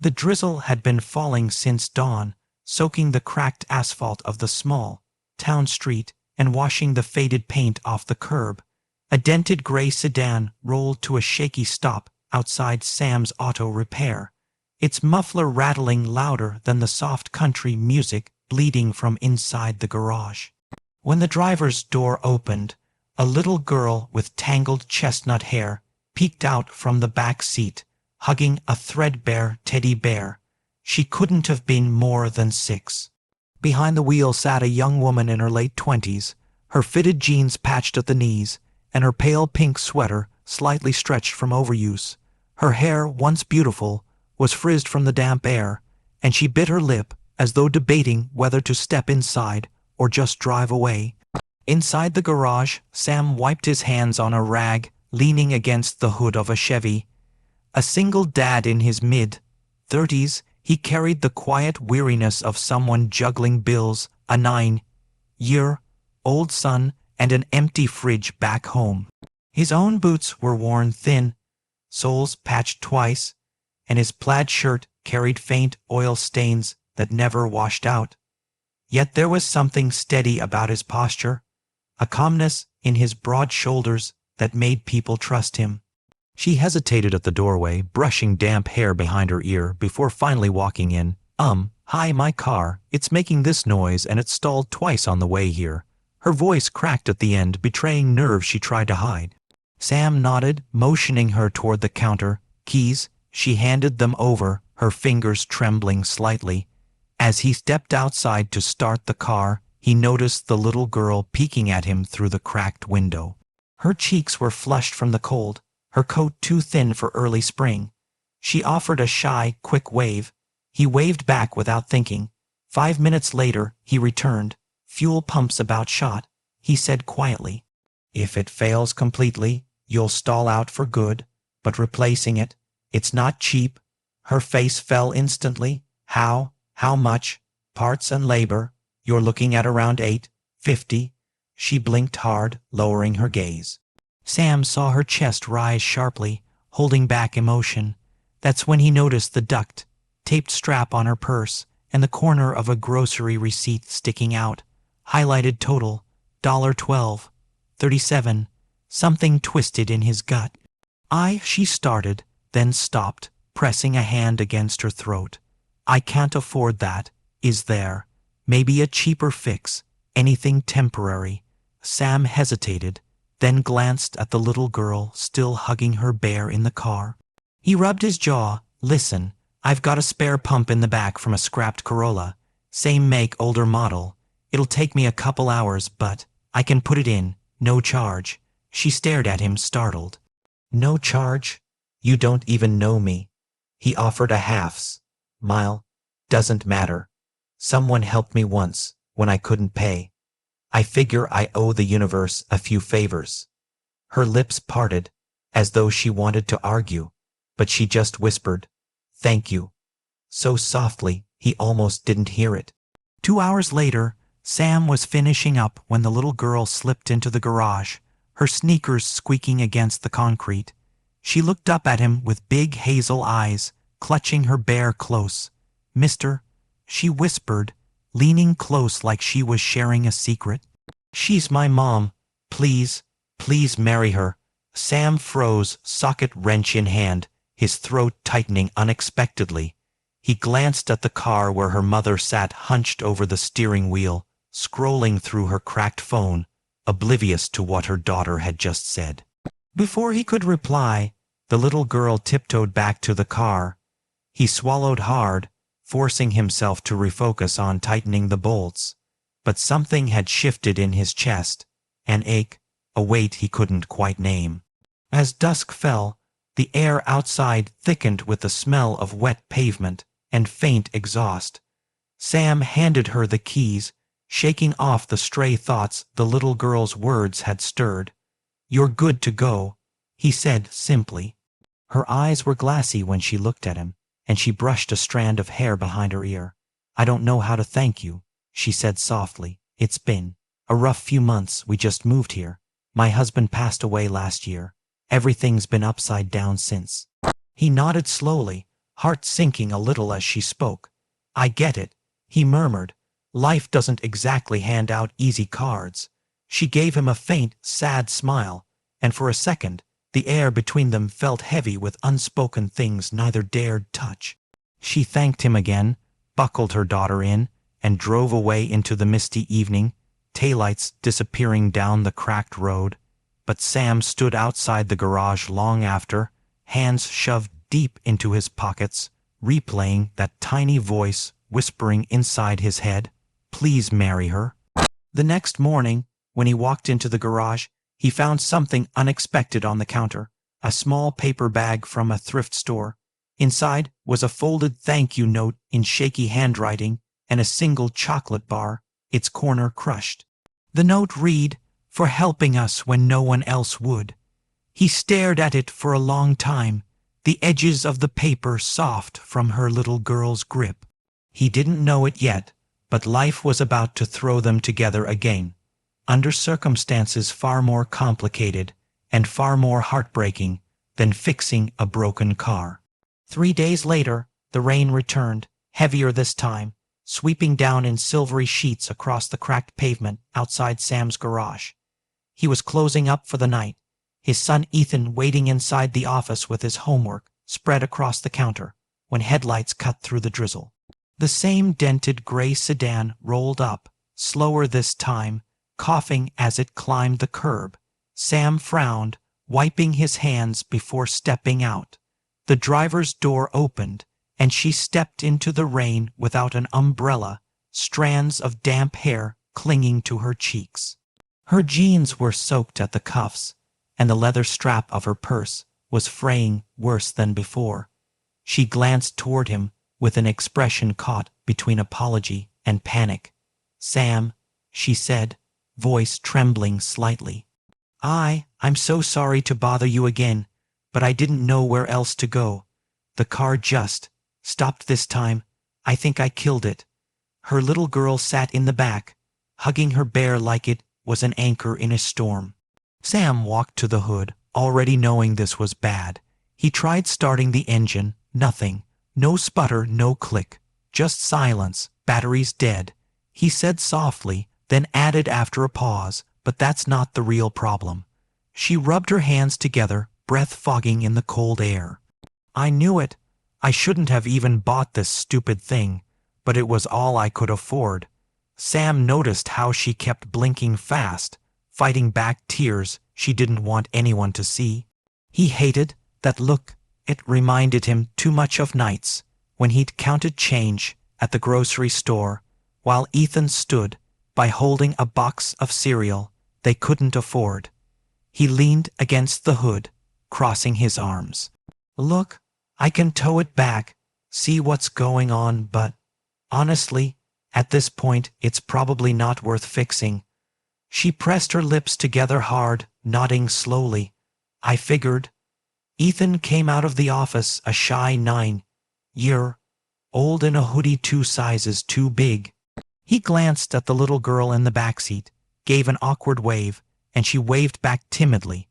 The drizzle had been falling since dawn, soaking the cracked asphalt of the small town street and washing the faded paint off the curb. A dented gray sedan rolled to a shaky stop outside Sam's auto repair, its muffler rattling louder than the soft country music bleeding from inside the garage. When the driver's door opened, a little girl with tangled chestnut hair peeked out from the back seat, hugging a threadbare teddy bear. She couldn't have been more than 6. Behind the wheel sat a young woman in her late 20s, her fitted jeans patched at the knees, and her pale pink sweater slightly stretched from overuse. Her hair, once beautiful, was frizzed from the damp air, and she bit her lip as though debating whether to step inside or just drive away. Inside the garage, Sam wiped his hands on a rag, leaning against the hood of a Chevy. A single dad in his mid-30s, he carried the quiet weariness of someone juggling bills, a 9-year-old son, and an empty fridge back home. His own boots were worn thin, soles patched twice, and his plaid shirt carried faint oil stains that never washed out. Yet there was something steady about his posture, a calmness in his broad shoulders that made people trust him. She hesitated at the doorway, brushing damp hair behind her ear before finally walking in. Hi, my car. It's making this noise and it stalled twice on the way here." Her voice cracked at the end, betraying nerves she tried to hide. Sam nodded, motioning her toward the counter. Keys. She handed them over, her fingers trembling slightly. As he stepped outside to start the car, he noticed the little girl peeking at him through the cracked window. Her cheeks were flushed from the cold, her coat too thin for early spring. She offered a shy, quick wave. He waved back without thinking. 5 minutes later, he returned. "Fuel pump's about shot," he said quietly. "If it fails completely, you'll stall out for good, but replacing it, it's not cheap." Her face fell instantly. How much? Parts and labor. You're looking at around $8.50. She blinked hard, lowering her gaze. Sam saw her chest rise sharply, holding back emotion. That's when he noticed the duct-taped strap on her purse and the corner of a grocery receipt sticking out. Highlighted total, $12.37. Something twisted in his gut. She started, then stopped, pressing a hand against her throat. "I can't afford that. Is there maybe a cheaper fix? Anything temporary?" Sam hesitated, then glanced at the little girl still hugging her bear in the car. He rubbed his jaw. "Listen, I've got a spare pump in the back from a scrapped Corolla. Same make, older model. It'll take me a couple hours, but I can put it in, no charge." She stared at him, startled. "No charge? You don't even know me." He offered a half-smile. "Doesn't matter. Someone helped me once, when I couldn't pay. I figure I owe the universe a few favors." Her lips parted, as though she wanted to argue, but she just whispered, "Thank you," so softly he almost didn't hear it. 2 hours later, Sam was finishing up when the little girl slipped into the garage, her sneakers squeaking against the concrete. She looked up at him with big hazel eyes, clutching her bear close. "Mister," she whispered, leaning close like she was sharing a secret. "She's my mom. Please marry her." Sam froze, socket wrench in hand, his throat tightening unexpectedly. He glanced at the car where her mother sat hunched over the steering wheel, scrolling through her cracked phone, oblivious to what her daughter had just said. Before he could reply, the little girl tiptoed back to the car. He swallowed hard, forcing himself to refocus on tightening the bolts. But something had shifted in his chest, an ache, a weight he couldn't quite name. As dusk fell, the air outside thickened with the smell of wet pavement and faint exhaust. Sam handed her the keys, shaking off the stray thoughts the little girl's words had stirred. "You're good to go," he said simply. Her eyes were glassy when she looked at him, and she brushed a strand of hair behind her ear. "I don't know how to thank you," she said softly. "It's been a rough few months. We just moved here. My husband passed away last year. Everything's been upside down since." He nodded slowly, heart sinking a little as she spoke. "I get it," he murmured. "Life doesn't exactly hand out easy cards." She gave him a faint, sad smile, and for a second, the air between them felt heavy with unspoken things neither dared touch. She thanked him again, buckled her daughter in, and drove away into the misty evening, taillights disappearing down the cracked road. But Sam stood outside the garage long after, hands shoved deep into his pockets, replaying that tiny voice whispering inside his head, "Please marry her." The next morning, when he walked into the garage, he found something unexpected on the counter, a small paper bag from a thrift store. Inside was a folded thank you note in shaky handwriting and a single chocolate bar, its corner crushed. The note read, "For helping us when no one else would." He stared at it for a long time, the edges of the paper soft from her little girl's grip. He didn't know it yet, but life was about to throw them together again, under circumstances far more complicated and far more heartbreaking than fixing a broken car. 3 days later, the rain returned, heavier this time, sweeping down in silvery sheets across the cracked pavement outside Sam's garage. He was closing up for the night, his son Ethan waiting inside the office with his homework spread across the counter, when headlights cut through the drizzle. The same dented gray sedan rolled up, slower this time, coughing as it climbed the curb. Sam frowned, wiping his hands before stepping out. The driver's door opened, and she stepped into the rain without an umbrella, strands of damp hair clinging to her cheeks. Her jeans were soaked at the cuffs, and the leather strap of her purse was fraying worse than before. She glanced toward him with an expression caught between apology and panic. "Sam," she said, voice trembling slightly. I'm so sorry to bother you again, but I didn't know where else to go. The car just stopped this time. I think I killed it." Her little girl sat in the back, hugging her bear like it was an anchor in a storm. Sam walked to the hood, already knowing this was bad. He tried starting the engine, nothing. No sputter, no click, just silence, batteries dead. He said softly, then added after a pause, "But that's not the real problem." She rubbed her hands together, breath fogging in the cold air. "I knew it. I shouldn't have even bought this stupid thing, but it was all I could afford." Sam noticed how she kept blinking fast, fighting back tears she didn't want anyone to see. He hated that look. It reminded him too much of nights when he'd counted change at the grocery store while Ethan stood by holding a box of cereal they couldn't afford. He leaned against the hood, crossing his arms. "Look, I can tow it back, see what's going on, but honestly, at this point, it's probably not worth fixing." She pressed her lips together hard, nodding slowly. "I figured." Ethan came out of the office a shy 9-year-old in a hoodie 2 sizes too big. He glanced at the little girl in the backseat, gave an awkward wave, and she waved back timidly.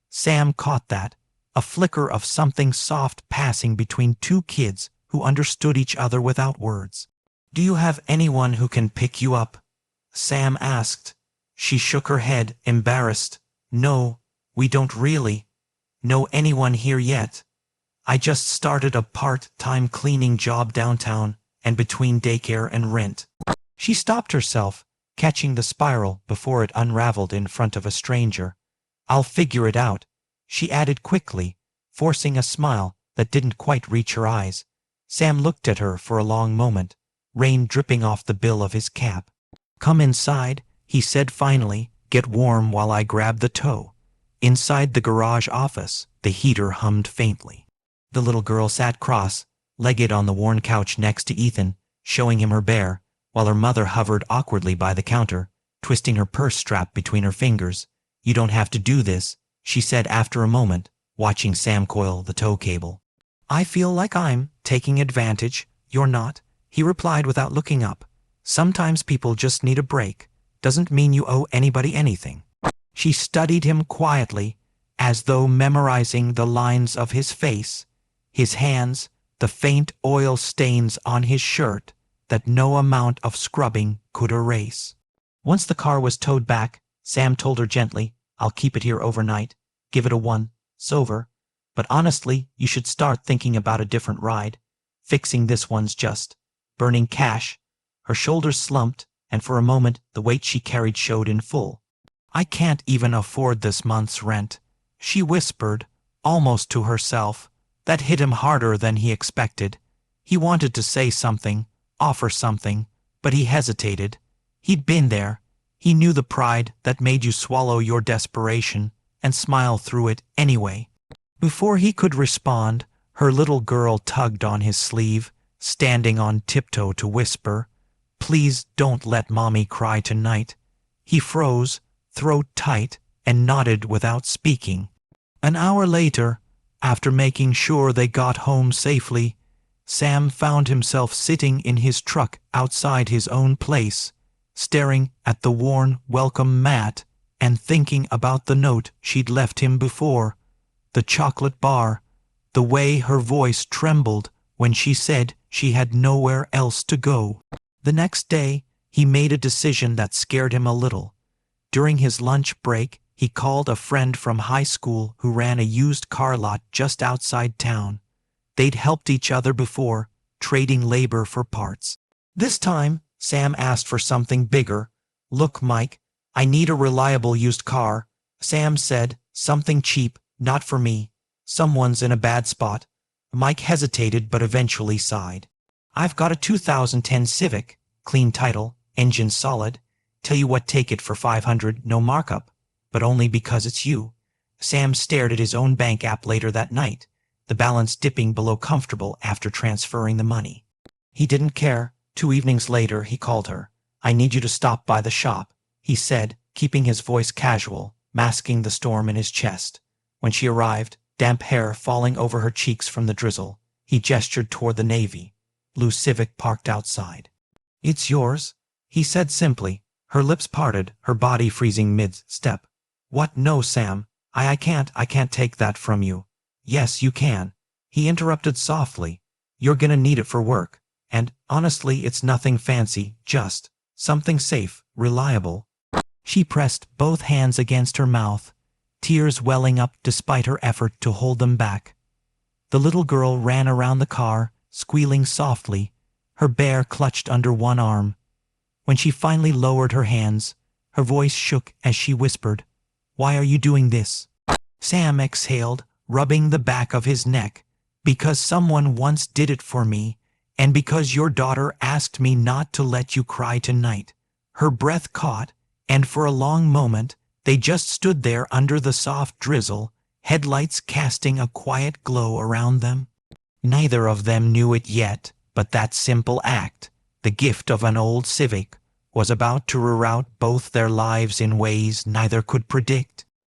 Sam caught that, a flicker of something soft passing between two kids who understood each other without words. "Do you have anyone who can pick you up?" Sam asked. She shook her head, embarrassed. "No, we don't really know anyone here yet. I just started a part-time cleaning job downtown and between daycare and rent." She stopped herself, catching the spiral before it unraveled in front of a stranger. "I'll figure it out," she added quickly, forcing a smile that didn't quite reach her eyes. Sam looked at her for a long moment, rain dripping off the bill of his cap. "Come inside," he said finally. "Get warm while I grab the tow." Inside the garage office, the heater hummed faintly. The little girl sat cross-legged on the worn couch next to Ethan, showing him her bear, while her mother hovered awkwardly by the counter, twisting her purse strap between her fingers. "You don't have to do this," she said after a moment, watching Sam coil the tow cable. "I feel like I'm taking advantage." "You're not," he replied without looking up. "Sometimes people just need a break. Doesn't mean you owe anybody anything." She studied him quietly, as though memorizing the lines of his face, his hands, the faint oil stains on his shirt that no amount of scrubbing could erase. Once the car was towed back, Sam told her gently, "I'll keep it here overnight. Give it a once-over. But honestly, you should start thinking about a different ride. Fixing this one's just burning cash." Her shoulders slumped, and for a moment the weight she carried showed in full. "I can't even afford this month's rent," she whispered, almost to herself. That hit him harder than he expected. He wanted to say something, offer something, but he hesitated. He'd been there. He knew the pride that made you swallow your desperation and smile through it anyway. Before he could respond, her little girl tugged on his sleeve, standing on tiptoe to whisper, "Please don't let Mommy cry tonight." He froze, throat tight, and nodded without speaking. An hour later, after making sure they got home safely, Sam found himself sitting in his truck outside his own place, staring at the worn welcome mat and thinking about the note she'd left him before, the chocolate bar, the way her voice trembled when she said she had nowhere else to go. The next day, he made a decision that scared him a little. During his lunch break, he called a friend from high school who ran a used car lot just outside town. They'd helped each other before, trading labor for parts. This time, Sam asked for something bigger. "Look, Mike, I need a reliable used car." Sam said, "Something cheap, not for me. Someone's in a bad spot." Mike hesitated but eventually sighed. "I've got a 2010 Civic, clean title, engine solid. Tell you what, take it for $500, no markup. But only because it's you." Sam stared at his own bank app later that night, the balance dipping below comfortable after transferring the money. He didn't care. 2 evenings later, he called her. "I need you to stop by the shop," he said, keeping his voice casual, masking the storm in his chest. When she arrived, damp hair falling over her cheeks from the drizzle, he gestured toward the navy blue Civic parked outside. "It's yours," he said simply, her lips parted, her body freezing mid-step. "What? No, Sam. I can't take that from you." "Yes, you can," he interrupted softly. "You're gonna need it for work. And, honestly, it's nothing fancy, just something safe, reliable." She pressed both hands against her mouth, tears welling up despite her effort to hold them back. The little girl ran around the car, squealing softly, her bear clutched under one arm. When she finally lowered her hands, her voice shook as she whispered, "Why are you doing this?" Sam exhaled, rubbing the back of his neck. "Because someone once did it for me, and because your daughter asked me not to let you cry tonight." Her breath caught, and for a long moment they just stood there under the soft drizzle, headlights casting a quiet glow around them. Neither of them knew it yet, but that simple act, the gift of an old Civic, was about to reroute both their lives in ways neither could predict.